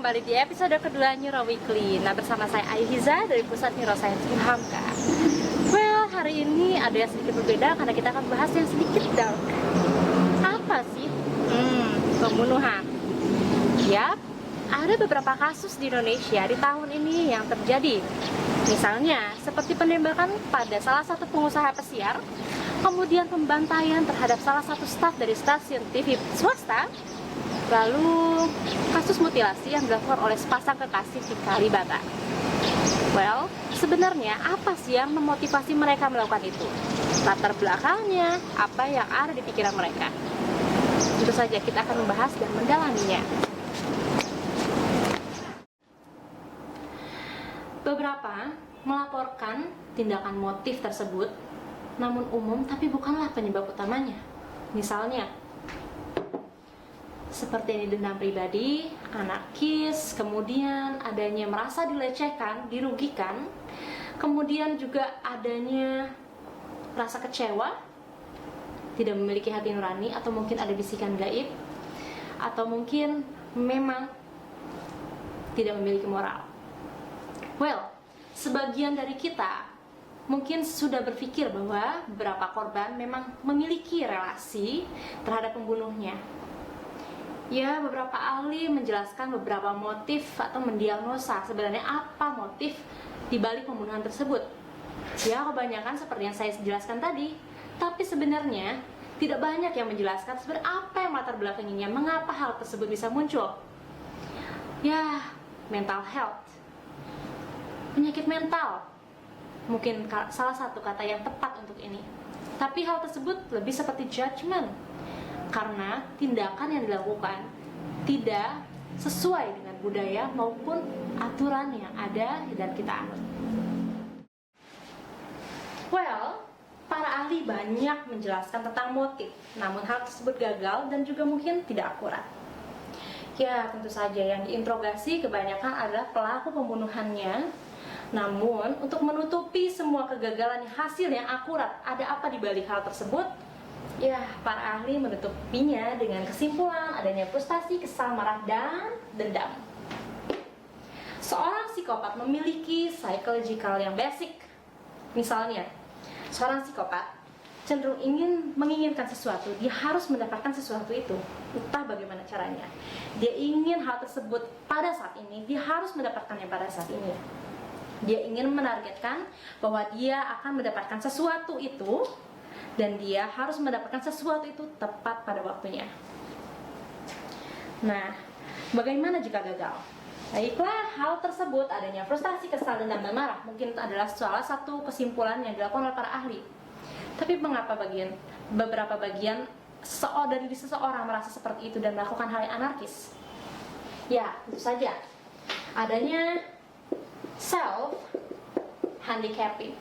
kembali di episode kedua Neuro Weekly. Nah, bersama saya Aihiza dari Pusat Neuroscience Ilhamka. Well, hari ini ada yang sedikit berbeda karena kita akan bahas yang sedikit dark. Apa sih? Pembunuhan. Yap, ada beberapa kasus di Indonesia di tahun ini yang terjadi. Misalnya, seperti penembakan pada salah satu pengusaha pesiar, kemudian pembantaian terhadap salah satu staf dari stasiun TV swasta, lalu kasus mutilasi yang dilakukan oleh sepasang kekasih di Kalibata. Well, sebenarnya apa sih yang memotivasi mereka melakukan itu? Latar belakangnya, apa yang ada di pikiran mereka? Tentu saja kita akan membahas dan mendalaminya. Beberapa melaporkan tindakan motif tersebut, namun umum tapi bukanlah penyebab utamanya. Misalnya, seperti ini dendam pribadi, anarkis, kemudian adanya merasa dilecehkan, dirugikan, kemudian juga adanya rasa kecewa, tidak memiliki hati nurani, atau mungkin ada bisikan gaib, atau mungkin memang tidak memiliki moral. Well, sebagian dari kita mungkin sudah berpikir bahwa beberapa korban memang memiliki relasi terhadap pembunuhnya. Ya, beberapa ahli menjelaskan beberapa motif atau mendiagnosa sebenarnya apa motif di balik pembunuhan tersebut. Ya, kebanyakan seperti yang saya jelaskan tadi, tapi sebenarnya tidak banyak yang menjelaskan sebenarnya apa yang latar belakanginya, mengapa hal tersebut bisa muncul. Ya, mental health, penyakit mental, mungkin salah satu kata yang tepat untuk ini. Tapi hal tersebut lebih seperti judgment, karena tindakan yang dilakukan tidak sesuai dengan budaya maupun aturan yang ada dan kita anut. Well, para ahli banyak menjelaskan tentang motif, namun hal tersebut gagal dan juga mungkin tidak akurat. Ya, tentu saja yang diinterogasi kebanyakan adalah pelaku pembunuhannya. Namun, untuk menutupi semua kegagalan hasil yang akurat, ada apa di balik hal tersebut? Ya, para ahli menutupinya dengan kesimpulan adanya frustasi, kesal, marah, dan dendam. Seorang psikopat memiliki psychological yang basic. Misalnya, seorang psikopat cenderung menginginkan sesuatu, dia harus mendapatkan sesuatu itu, entah bagaimana caranya. Dia ingin hal tersebut pada saat ini, dia harus mendapatkannya pada saat ini. Dia ingin menargetkan bahwa dia akan mendapatkan sesuatu itu, dan dia harus mendapatkan sesuatu itu tepat pada waktunya. Nah, bagaimana jika gagal? Baiklah, hal tersebut adanya frustasi, kesal, dendam, dan marah mungkin adalah salah satu kesimpulan yang dilakukan oleh para ahli. Tapi mengapa beberapa bagian dari seseorang merasa seperti itu dan melakukan hal yang anarkis? Ya, tentu saja adanya self-handicapping.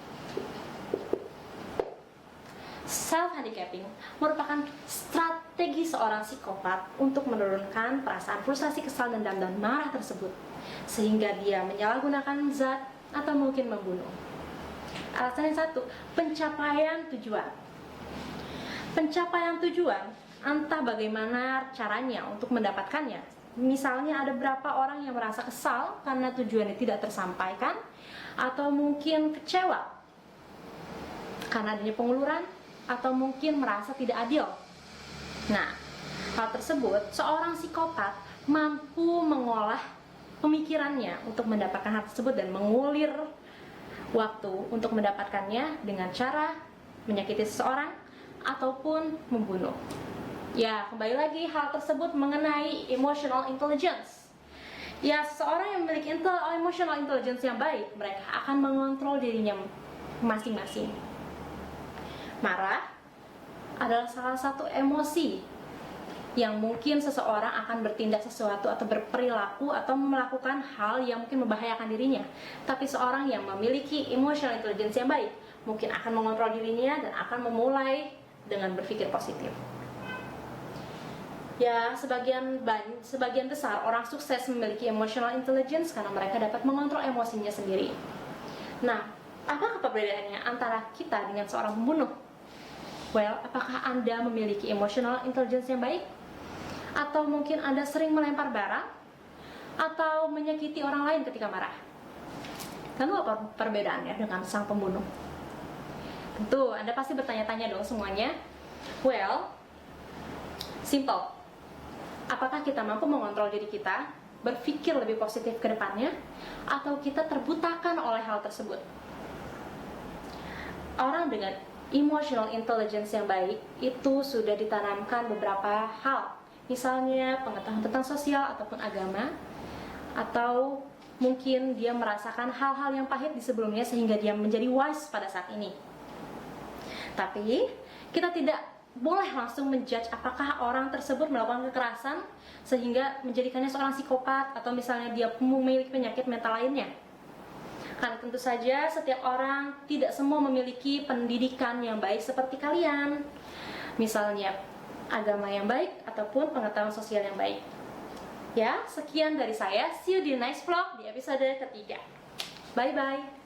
Self-handicapping merupakan strategi seorang psikopat untuk menurunkan perasaan frustasi, kesal, dendam, dan marah tersebut, sehingga dia menyalahgunakan zat atau mungkin membunuh. Alasan yang satu, pencapaian tujuan. Pencapaian tujuan, entah bagaimana caranya untuk mendapatkannya. Misalnya ada beberapa orang yang merasa kesal karena tujuannya tidak tersampaikan, atau mungkin kecewa karena adanya penguluran, atau mungkin merasa tidak adil. Nah, hal tersebut seorang psikopat mampu mengolah pemikirannya untuk mendapatkan hal tersebut dan mengulir waktu untuk mendapatkannya dengan cara menyakiti seseorang ataupun membunuh. Ya, kembali lagi hal tersebut mengenai emotional intelligence. Ya, seseorang yang memiliki emotional intelligence yang baik, mereka akan mengontrol dirinya masing-masing. Marah adalah salah satu emosi yang mungkin seseorang akan bertindak sesuatu atau berperilaku atau melakukan hal yang mungkin membahayakan dirinya. Tapi seorang yang memiliki emotional intelligence yang baik mungkin akan mengontrol dirinya dan akan memulai dengan berpikir positif. Ya, sebagian besar orang sukses memiliki emotional intelligence karena mereka dapat mengontrol emosinya sendiri. Nah, apa perbedaannya antara kita dengan seorang pembunuh? Well, apakah Anda memiliki emotional intelligence yang baik? Atau mungkin Anda sering melempar barang? atau menyakiti orang lain ketika marah? Lalu apa perbedaannya dengan sang pembunuh? Tentu Anda pasti bertanya-tanya dong semuanya. Well, simple. Apakah kita mampu mengontrol diri kita, berpikir lebih positif ke depannya, atau kita terbutakan oleh hal tersebut? Orang dengan emotional intelligence yang baik itu sudah ditanamkan beberapa hal. Misalnya pengetahuan tentang sosial ataupun agama, atau mungkin dia merasakan hal-hal yang pahit di sebelumnya sehingga dia menjadi wise pada saat ini. Tapi kita tidak boleh langsung menjudge apakah orang tersebut melakukan kekerasan sehingga menjadikannya seorang psikopat, atau misalnya dia memiliki penyakit mental lainnya. Karena tentu saja setiap orang tidak semua memiliki pendidikan yang baik seperti kalian, misalnya agama yang baik ataupun pengetahuan sosial yang baik. Ya, sekian dari saya. See you di next vlog di episode ketiga. Bye bye.